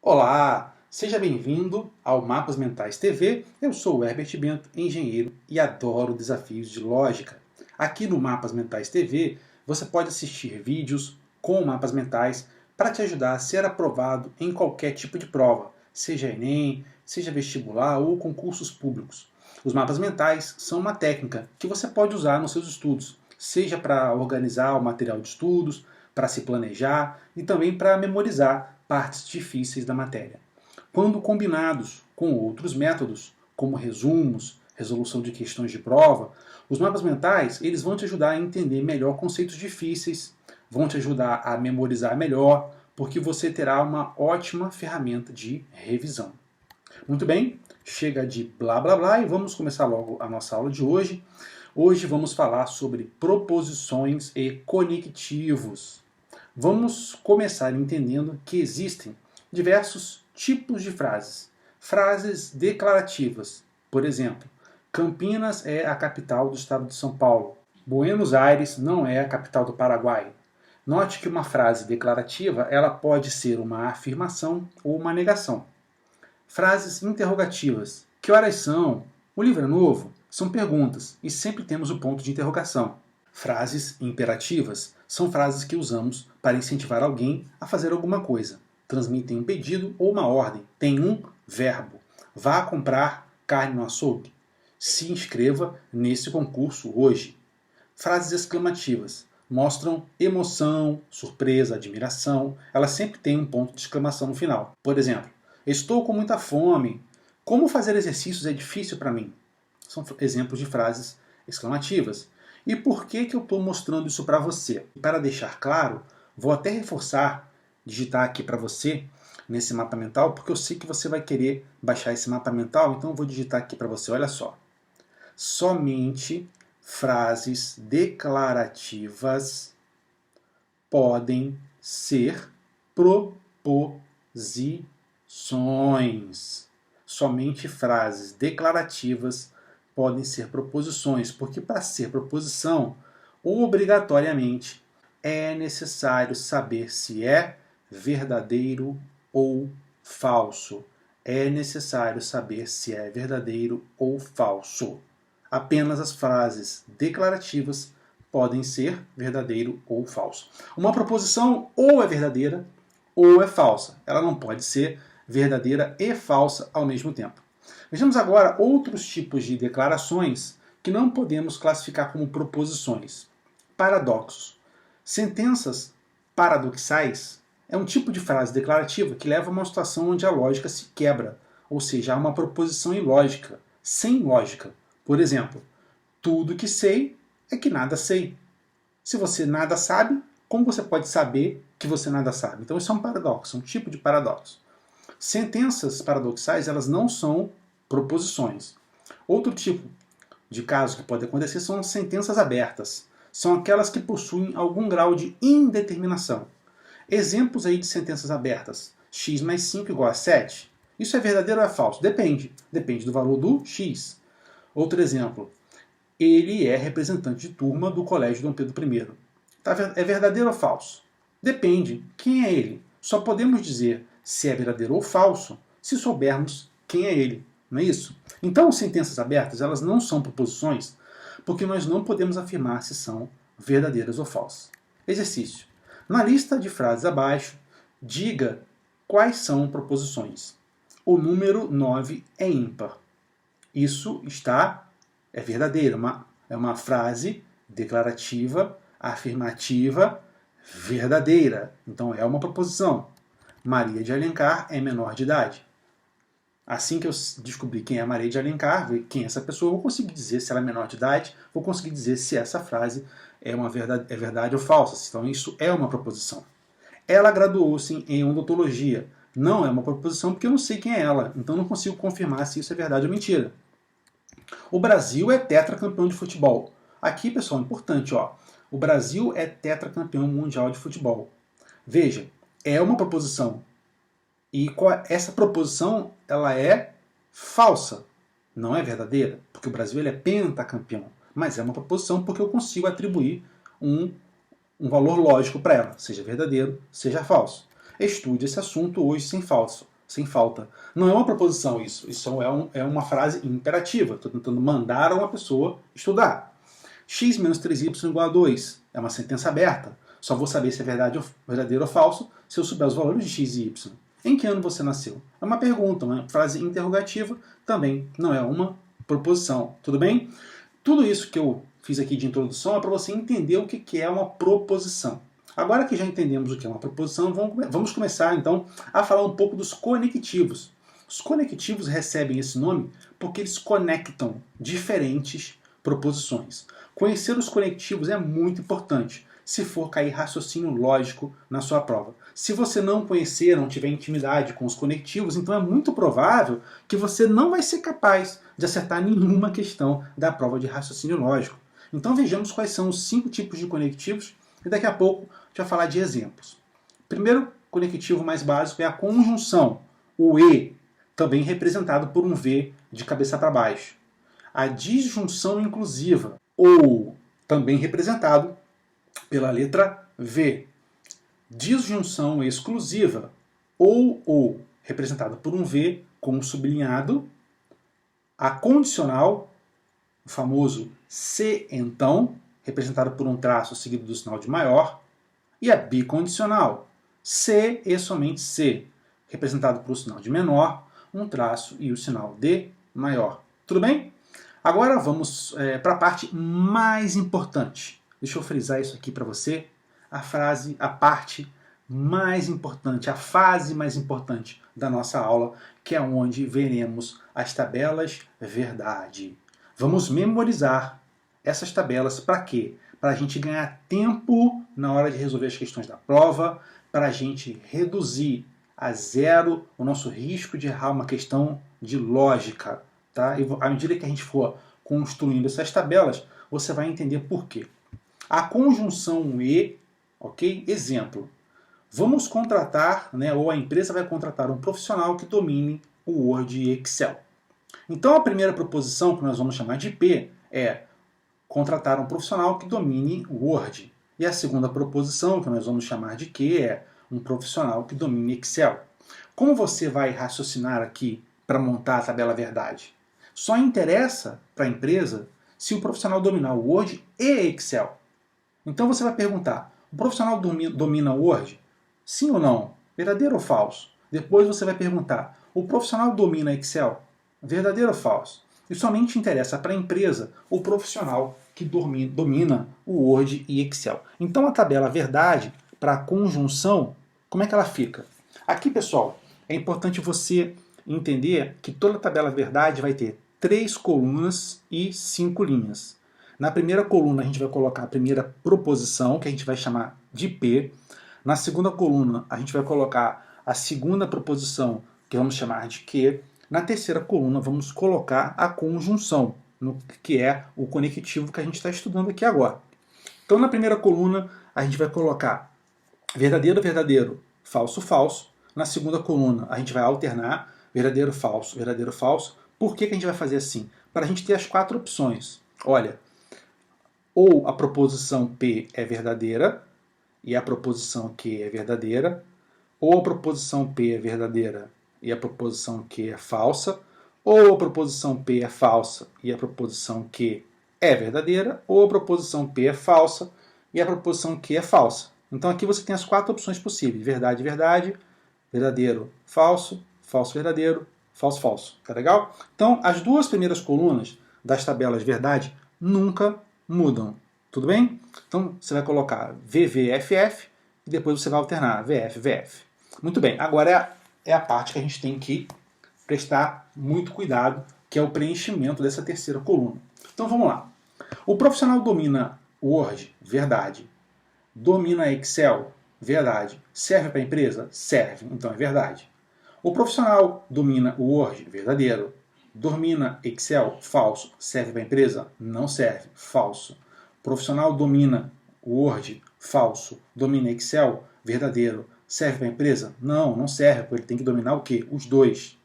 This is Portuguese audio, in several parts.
Olá, seja bem-vindo ao Mapas Mentais TV. Eu sou o Herbert Bento, engenheiro e adoro desafios de lógica. Aqui no Mapas Mentais TV, você pode assistir vídeos com mapas mentais para te ajudar a ser aprovado em qualquer tipo de prova, seja Enem, seja vestibular ou concursos públicos. Os mapas mentais são uma técnica que você pode usar nos seus estudos, seja para organizar o material de estudos, para se planejar e também para memorizar partes difíceis da matéria. Quando combinados com outros métodos, como resumos, resolução de questões de prova, os mapas mentais eles vão te ajudar a entender melhor conceitos difíceis, vão te ajudar a memorizar melhor, porque você terá uma ótima ferramenta de revisão. Muito bem, chega de blá blá blá e vamos começar logo a nossa aula de hoje. Hoje vamos falar sobre proposições e conectivos. Vamos começar entendendo que existem diversos tipos de frases. Frases declarativas. Por exemplo, Campinas é a capital do estado de São Paulo. Buenos Aires não é a capital do Paraguai. Note que uma frase declarativa ela pode ser uma afirmação ou uma negação. Frases interrogativas. Que horas são? O livro é novo? São perguntas e sempre temos o ponto de interrogação. Frases imperativas são frases que usamos para incentivar alguém a fazer alguma coisa. Transmitem um pedido ou uma ordem. Tem um verbo. Vá comprar carne no açougue. Se inscreva nesse concurso hoje. Frases exclamativas mostram emoção, surpresa, admiração. Elas sempre têm um ponto de exclamação no final. Por exemplo, estou com muita fome. Como fazer exercícios é difícil para mim. São exemplos de frases exclamativas. E por que eu estou mostrando isso para você? Para deixar claro, vou até reforçar, digitar aqui para você nesse mapa mental, porque eu sei que você vai querer baixar esse mapa mental, então eu vou digitar aqui para você, olha só. Somente frases declarativas podem ser proposições. Somente frases declarativas podem ser proposições, porque para ser proposição, obrigatoriamente é necessário saber se é verdadeiro ou falso. É necessário saber se é verdadeiro ou falso. Apenas as frases declarativas podem ser verdadeiro ou falso. Uma proposição ou é verdadeira ou é falsa. Ela não pode ser verdadeira e falsa ao mesmo tempo. Vejamos agora outros tipos de declarações que não podemos classificar como proposições. Paradoxos. Sentenças paradoxais é um tipo de frase declarativa que leva a uma situação onde a lógica se quebra, ou seja, há uma proposição ilógica, sem lógica. Por exemplo, tudo que sei é que nada sei. Se você nada sabe, como você pode saber que você nada sabe? Então isso é um paradoxo, um tipo de paradoxo. Sentenças paradoxais, elas não são proposições. Outro tipo de caso que pode acontecer são sentenças abertas. São aquelas que possuem algum grau de indeterminação. Exemplos aí de sentenças abertas. X mais 5 igual a 7. Isso é verdadeiro ou é falso? Depende. Depende do valor do X. Outro exemplo. Ele é representante de turma do Colégio Dom Pedro I. É verdadeiro ou falso? Depende. Quem é ele? Só podemos dizer se é verdadeiro ou falso se soubermos quem é ele. Não é isso? Então, sentenças abertas, elas não são proposições, porque nós não podemos afirmar se são verdadeiras ou falsas. Exercício. Na lista de frases abaixo, diga quais são proposições. O número 9 é ímpar. Isso é verdadeiro, é uma frase declarativa, afirmativa, verdadeira. Então, é uma proposição. Maria de Alencar é menor de idade. Assim que eu descobrir quem é a Maria de Alencar, ver quem é essa pessoa, eu vou conseguir dizer se ela é menor de idade, vou conseguir dizer se essa frase é verdade ou falsa. Então isso é uma proposição. Ela graduou-se em odontologia. Não é uma proposição porque eu não sei quem é ela, então não consigo confirmar se isso é verdade ou mentira. O Brasil é tetracampeão de futebol. Aqui, pessoal, importante, ó. O Brasil é tetracampeão mundial de futebol. Veja, é uma proposição. E essa proposição ela é falsa, não é verdadeira, porque o Brasil ele é pentacampeão. Mas é uma proposição porque eu consigo atribuir um valor lógico para ela, seja verdadeiro, seja falso. Estude esse assunto hoje sem falso. sem falta. Não é uma proposição isso. Isso é uma frase imperativa. Estou tentando mandar uma pessoa estudar. X menos 3y igual a 2. É uma sentença aberta. Só vou saber se é verdadeiro ou falso se eu souber os valores de x e y. Em que ano você nasceu? É uma pergunta, uma frase interrogativa, também não é uma proposição. Tudo bem? Tudo isso que eu fiz aqui de introdução é para você entender o que é uma proposição. Agora que já entendemos o que é uma proposição, vamos começar então a falar um pouco dos conectivos. Os conectivos recebem esse nome porque eles conectam diferentes proposições. Conhecer os conectivos é muito importante se for cair raciocínio lógico na sua prova. Se você não conhecer, não tiver intimidade com os conectivos, então é muito provável que você não vai ser capaz de acertar nenhuma questão da prova de raciocínio lógico. Então vejamos quais são os 5 tipos de conectivos e daqui a pouco a gente vai falar de exemplos. O primeiro conectivo mais básico é a conjunção, o E, também representado por um V de cabeça para baixo. A disjunção inclusiva, ou, também representado pela letra V. Disjunção exclusiva, ou, representado por um V com um sublinhado. A condicional, o famoso se então, representado por um traço seguido do sinal de maior. E a bicondicional, se e somente se, representado por um sinal de menor, um traço e o sinal de maior. Tudo bem? Agora vamos para a parte mais importante. Deixa eu frisar isso aqui para você. A parte mais importante, a fase mais importante da nossa aula, que é onde veremos as tabelas verdade. Vamos memorizar essas tabelas para quê? Para a gente ganhar tempo na hora de resolver as questões da prova, para a gente reduzir a zero o nosso risco de errar uma questão de lógica. Tá? E à medida que a gente for construindo essas tabelas, você vai entender por quê. A conjunção E, ok? Exemplo. Vamos contratar, ou a empresa vai contratar um profissional que domine o Word e Excel. Então a primeira proposição, que nós vamos chamar de P, é contratar um profissional que domine o Word. E a segunda proposição, que nós vamos chamar de Q, é um profissional que domine Excel. Como você vai raciocinar aqui para montar a tabela verdade? Só interessa para a empresa se o profissional dominar o Word e Excel. Então você vai perguntar, o profissional domina o Word? Sim ou não? Verdadeiro ou falso? Depois você vai perguntar, o profissional domina Excel? Verdadeiro ou falso? E somente interessa para a empresa o profissional que domina o Word e Excel. Então a tabela verdade para a conjunção, como é que ela fica? Aqui, pessoal, é importante você entender que toda tabela verdade vai ter 3 colunas e 5 linhas. Na primeira coluna a gente vai colocar a primeira proposição, que a gente vai chamar de P. Na segunda coluna a gente vai colocar a segunda proposição, que vamos chamar de Q. Na terceira coluna vamos colocar a conjunção, que é o conectivo que a gente está estudando aqui agora. Então na primeira coluna a gente vai colocar verdadeiro, verdadeiro, falso, falso. Na segunda coluna a gente vai alternar verdadeiro, falso, verdadeiro, falso. Por que a gente vai fazer assim? Para a gente ter as 4 opções. Olha, ou a proposição P é verdadeira e a proposição Q é verdadeira, ou a proposição P é verdadeira e a proposição Q é falsa, ou a proposição P é falsa e a proposição Q é verdadeira, ou a proposição P é falsa e a proposição Q é falsa. Então aqui você tem as 4 opções possíveis: verdade, verdade, verdadeiro, falso, falso, verdadeiro, falso, falso. Tá legal? Então as 2 primeiras colunas das tabelas verdade nunca mudam. Tudo bem? Então você vai colocar VVFF e depois você vai alternar VF, VF. Muito bem, agora é a parte que a gente tem que prestar muito cuidado, que é o preenchimento dessa terceira coluna. Então vamos lá. O profissional domina Word? Verdade. Domina Excel? Verdade. Serve para a empresa? Serve, então é verdade. O profissional domina o Word? Verdadeiro. Domina Excel? Falso. Serve para a empresa? Não serve. Falso. O profissional domina o Word? Falso. Domina Excel? Verdadeiro. Serve para a empresa? Não, não serve, porque ele tem que dominar o quê? Os 2.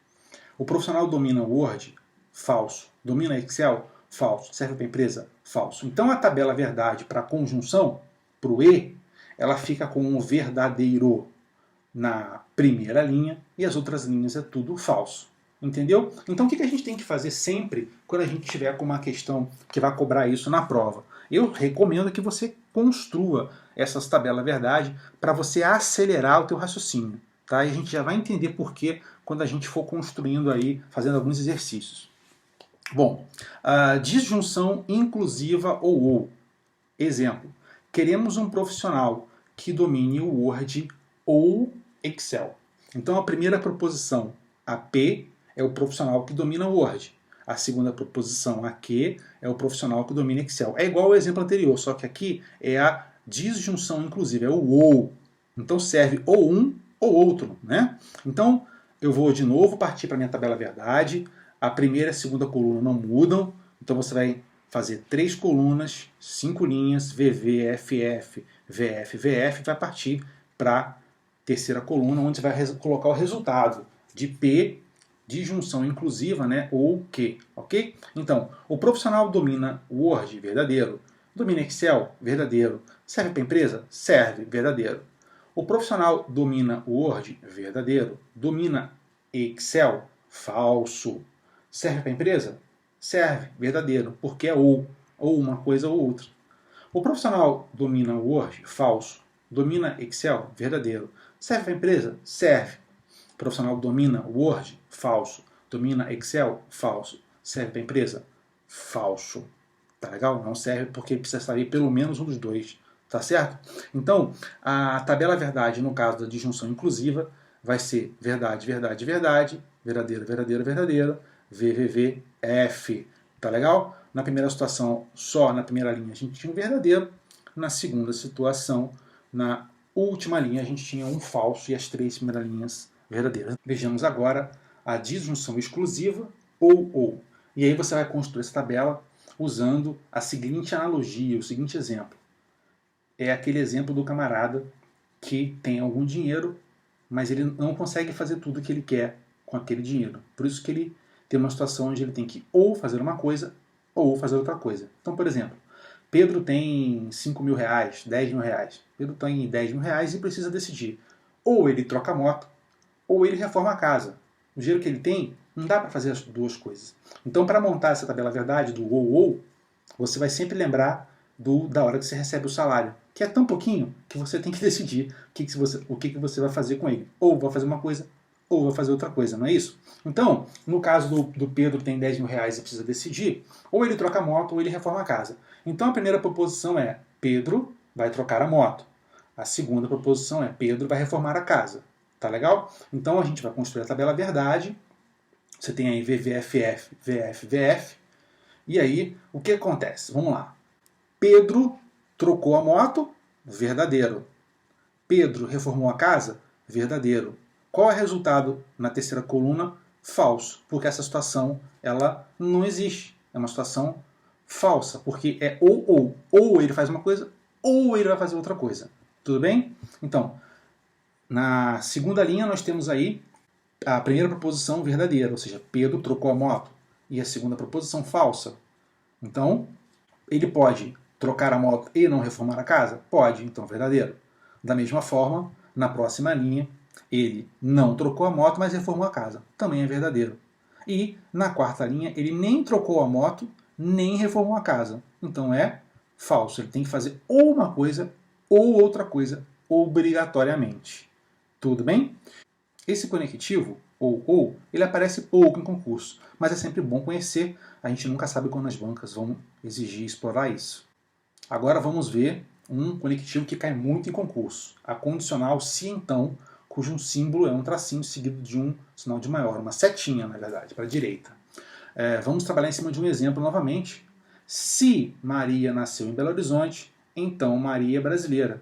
O profissional domina o Word? Falso. Domina Excel? Falso. Serve para a empresa? Falso. Então a tabela verdade para a conjunção, para o E, ela fica com um verdadeiro primeira linha e as outras linhas é tudo falso. Entendeu? Então o que a gente tem que fazer sempre quando a gente tiver com uma questão que vai cobrar isso na prova? Eu recomendo que você construa essas tabelas verdade para você acelerar o teu raciocínio. Tá? E a gente já vai entender por quê quando a gente for construindo aí, fazendo alguns exercícios. Bom, disjunção inclusiva ou. Exemplo, queremos um profissional que domine o Word ou Excel. Então a primeira proposição, a P, é o profissional que domina o Word. A segunda proposição, a Q, é o profissional que domina Excel. É igual ao exemplo anterior, só que aqui é a disjunção inclusiva, é o ou. Então serve ou um ou outro, né? Então eu vou de novo partir para a minha tabela verdade. A primeira e a segunda coluna não mudam, então você vai fazer 3 colunas, 5 linhas, VV, FF, VF, VF, vai partir para a terceira coluna, onde você vai colocar o resultado de P, disjunção inclusiva, né, ou Q, ok? Então, o profissional domina Word, verdadeiro. Domina Excel, verdadeiro. Serve para a empresa? Serve, verdadeiro. O profissional domina Word, verdadeiro. Domina Excel, falso. Serve para a empresa? Serve, verdadeiro, porque é ou uma coisa ou outra. O profissional domina Word, falso. Domina Excel, verdadeiro. Serve para a empresa? Serve. O profissional domina Word, falso. Domina Excel, falso. Serve para a empresa? Falso. Tá legal? Não serve porque precisa saber pelo menos um dos dois. Tá certo? Então, a tabela verdade, no caso da disjunção inclusiva, vai ser verdade, verdade, verdade, verdadeiro, verdadeiro, verdadeiro, VVV, F. Tá legal? Na primeira situação, só na primeira linha a gente tinha um verdadeiro. Na segunda situação, na última linha, a gente tinha um falso e as 3 primeiras linhas verdadeiras. Vejamos agora a disjunção exclusiva ou. E aí você vai construir essa tabela usando a seguinte analogia, o seguinte exemplo. É aquele exemplo do camarada que tem algum dinheiro, mas ele não consegue fazer tudo o que ele quer com aquele dinheiro. Por isso que ele tem uma situação onde ele tem que ou fazer uma coisa ou fazer outra coisa. Então, por exemplo, Pedro tem 5 mil reais, 10 mil reais. Pedro tem 10 mil reais e precisa decidir. Ou ele troca a moto, ou ele reforma a casa. O dinheiro que ele tem, não dá para fazer as duas coisas. Então, para montar essa tabela verdade do ou, você vai sempre lembrar da hora que você recebe o salário, que é tão pouquinho que você tem que decidir o que você vai fazer com ele. Ou vai fazer uma coisa, ou vai fazer outra coisa, não é isso? Então, no caso do Pedro que tem 10 mil reais e precisa decidir, ou ele troca a moto ou ele reforma a casa. Então a primeira proposição é Pedro vai trocar a moto. A segunda proposição é Pedro vai reformar a casa. Tá legal? Então a gente vai construir a tabela verdade. Você tem aí VVFF, VF, VF. E aí, o que acontece? Vamos lá. Pedro trocou a moto, verdadeiro. Pedro reformou a casa, verdadeiro. Qual é o resultado na terceira coluna? Falso, porque essa situação ela não existe. É uma situação falsa, porque é ou. Ou ele faz uma coisa, ou ele vai fazer outra coisa. Tudo bem? Então, na segunda linha nós temos aí a primeira proposição verdadeira, ou seja, Pedro trocou a moto. E a segunda proposição falsa. Então, ele pode trocar a moto e não reformar a casa? Pode, então verdadeiro. Da mesma forma, na próxima linha, ele não trocou a moto, mas reformou a casa. Também é verdadeiro. E na quarta linha, ele nem trocou a moto, nem reformou a casa. Então é falso. Ele tem que fazer ou uma coisa ou outra coisa, obrigatoriamente. Tudo bem? Esse conectivo, ou, ele aparece pouco em concurso, mas é sempre bom conhecer. A gente nunca sabe quando as bancas vão exigir explorar isso. Agora vamos ver um conectivo que cai muito em concurso. A condicional se então, cujo símbolo é um tracinho seguido de um sinal de maior, uma setinha, na verdade, para a direita. Vamos trabalhar em cima de um exemplo novamente. Se Maria nasceu em Belo Horizonte, então Maria é brasileira.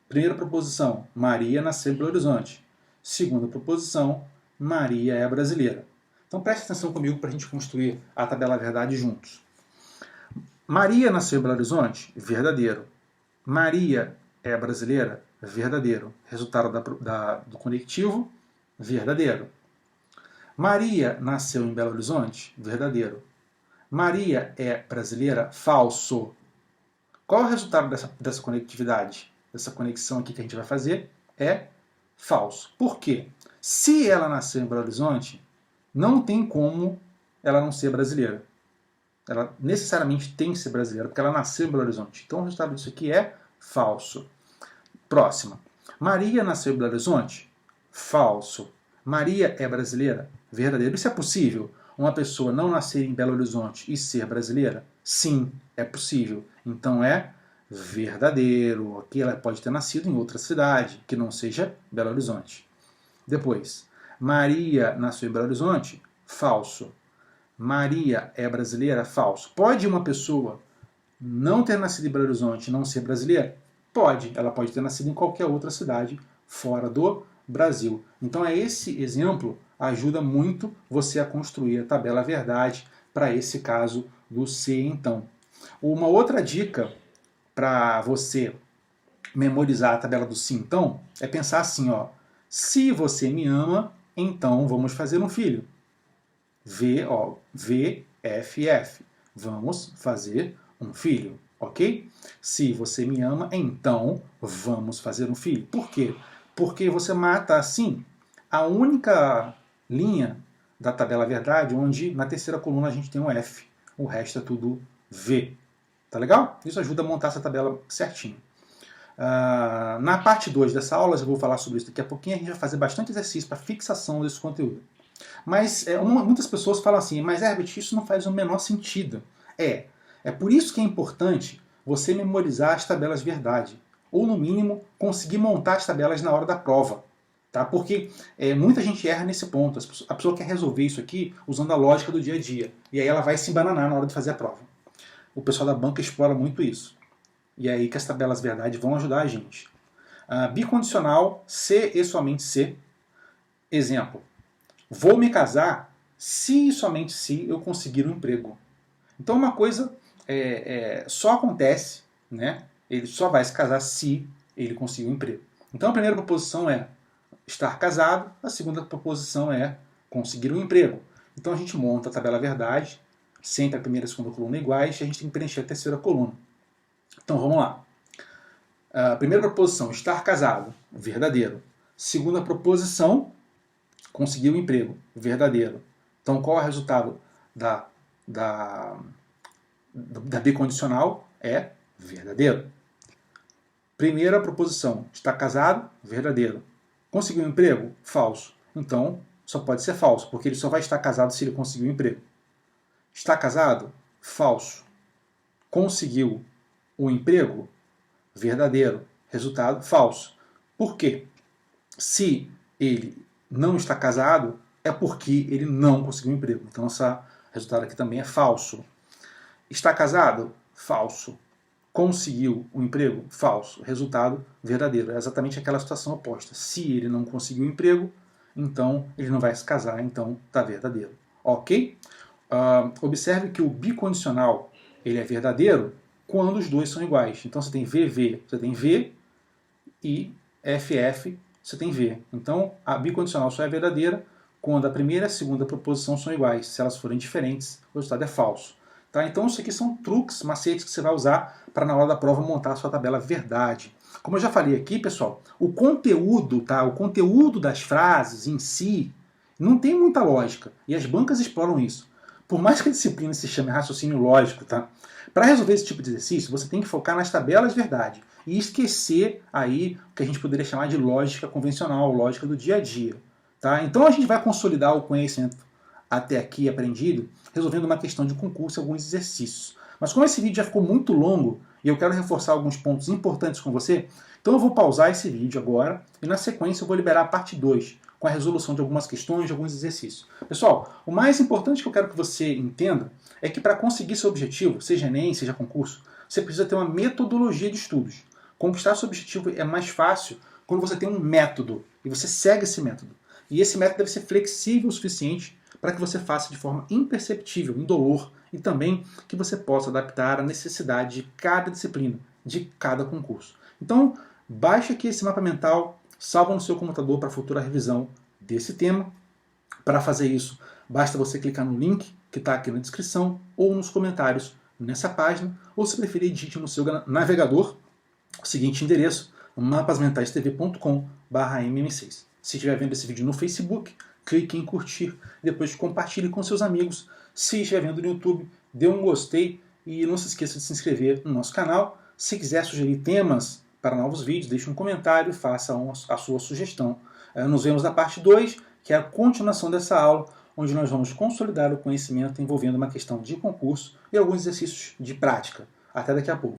Primeira proposição, Maria nasceu em Belo Horizonte. Segunda proposição, Maria é brasileira. Então preste atenção comigo para a gente construir a tabela verdade juntos. Maria nasceu em Belo Horizonte? Verdadeiro. Maria é brasileira? Verdadeiro. Resultado do conectivo? Verdadeiro. Maria nasceu em Belo Horizonte? Verdadeiro. Maria é brasileira? Falso. Qual é o resultado dessa conectividade? Dessa conexão aqui que a gente vai fazer? É falso. Por quê? Se ela nasceu em Belo Horizonte, não tem como ela não ser brasileira. Ela necessariamente tem que ser brasileira, porque ela nasceu em Belo Horizonte. Então o resultado disso aqui é falso. Próxima. Maria nasceu em Belo Horizonte? Falso. Maria é brasileira? Verdadeiro. Isso é possível? Uma pessoa não nascer em Belo Horizonte e ser brasileira? Sim, é possível. Então é verdadeiro. Aqui ela pode ter nascido em outra cidade, que não seja Belo Horizonte. Depois, Maria nasceu em Belo Horizonte? Falso. Maria é brasileira? Falso. Pode uma pessoa não ter nascido em Belo Horizonte e não ser brasileira? Pode. Ela pode ter nascido em qualquer outra cidade fora do Brasil. Então esse exemplo ajuda muito você a construir a tabela verdade para esse caso do se então. Uma outra dica para você memorizar a tabela do se então é pensar assim, ó: se você me ama, então vamos fazer um filho. VFF. Vamos fazer um filho, ok? Se você me ama, então vamos fazer um filho. Por quê? Porque você mata assim a única linha da tabela verdade onde na terceira coluna a gente tem um F. O resto é tudo V. Tá legal? Isso ajuda a montar essa tabela certinho. Na parte 2 dessa aula, eu vou falar sobre isso daqui a pouquinho, a gente vai fazer bastante exercício para fixação desse conteúdo. Mas muitas pessoas falam assim, mas Herbert, isso não faz o menor sentido. É por isso que é importante você memorizar as tabelas verdade, ou no mínimo conseguir montar as tabelas na hora da prova. Tá? Porque muita gente erra nesse ponto. A pessoa quer resolver isso aqui usando a lógica do dia a dia, e aí ela vai se embananar na hora de fazer a prova. O pessoal da banca explora muito isso. E é aí que as tabelas verdade vão ajudar a gente. Bicondicional, se e somente se. Exemplo: vou me casar se e somente se eu conseguir um emprego. Então uma coisa só acontece, né? Ele só vai se casar se ele conseguir um emprego. Então a primeira proposição é estar casado, a segunda proposição é conseguir um emprego. Então a gente monta a tabela verdade, sempre a primeira e a segunda coluna iguais, e a gente tem que preencher a terceira coluna. Então vamos lá. A primeira proposição, estar casado, verdadeiro. Segunda proposição, conseguir um emprego, verdadeiro. Então qual é o resultado da bicondicional? É verdadeiro. Primeira proposição, estar casado, verdadeiro. Conseguir um emprego? Falso. Então só pode ser falso, porque ele só vai estar casado se ele conseguir um emprego. Está casado? Falso. Conseguiu o emprego? Verdadeiro. Resultado, falso. Por quê? Se ele não está casado, é porque ele não conseguiu um emprego. Então esse resultado aqui também é falso. Está casado? Falso. Conseguiu um emprego? Falso. Resultado, verdadeiro. É exatamente aquela situação oposta. Se ele não conseguiu um emprego, então ele não vai se casar, então está verdadeiro. Ok? Observe que o bicondicional ele é verdadeiro quando os dois são iguais. Então você tem VV, você tem V, e FF, você tem V. Então a bicondicional só é verdadeira quando a primeira e a segunda proposição são iguais. Se elas forem diferentes, o resultado é falso. Tá? Então isso aqui são truques, macetes que você vai usar para na hora da prova montar a sua tabela verdade. Como eu já falei aqui, pessoal, o conteúdo, tá? O conteúdo das frases em si não tem muita lógica. E as bancas exploram isso. Por mais que a disciplina se chame raciocínio lógico, tá? Para resolver esse tipo de exercício, você tem que focar nas tabelas verdade e esquecer aí o que a gente poderia chamar de lógica convencional, lógica do dia a dia. Tá? Então a gente vai consolidar o conhecimento até aqui aprendido, resolvendo uma questão de concurso e alguns exercícios. Mas como esse vídeo já ficou muito longo e eu quero reforçar alguns pontos importantes com você, então eu vou pausar esse vídeo agora e na sequência eu vou liberar a parte 2, com a resolução de algumas questões, de alguns exercícios. Pessoal, o mais importante que eu quero que você entenda é que para conseguir seu objetivo, seja Enem, seja concurso, você precisa ter uma metodologia de estudos. Conquistar seu objetivo é mais fácil quando você tem um método e você segue esse método. E esse método deve ser flexível o suficiente para que você faça de forma imperceptível, indolor, e também que você possa adaptar à necessidade de cada disciplina, de cada concurso. Então, baixe aqui esse mapa mental, salva no seu computador para futura revisão desse tema. Para fazer isso, basta você clicar no link que está aqui na descrição ou nos comentários nessa página, ou se preferir, digite no seu navegador o seguinte endereço: mapasmentaistv.com/mm6. Se estiver vendo esse vídeo no Facebook, clique em curtir, depois compartilhe com seus amigos. Se estiver vendo no YouTube, dê um gostei e não se esqueça de se inscrever no nosso canal. Se quiser sugerir temas para novos vídeos, deixe um comentário e faça a sua sugestão. Nos vemos na parte 2, que é a continuação dessa aula, onde nós vamos consolidar o conhecimento envolvendo uma questão de concurso e alguns exercícios de prática. Até daqui a pouco.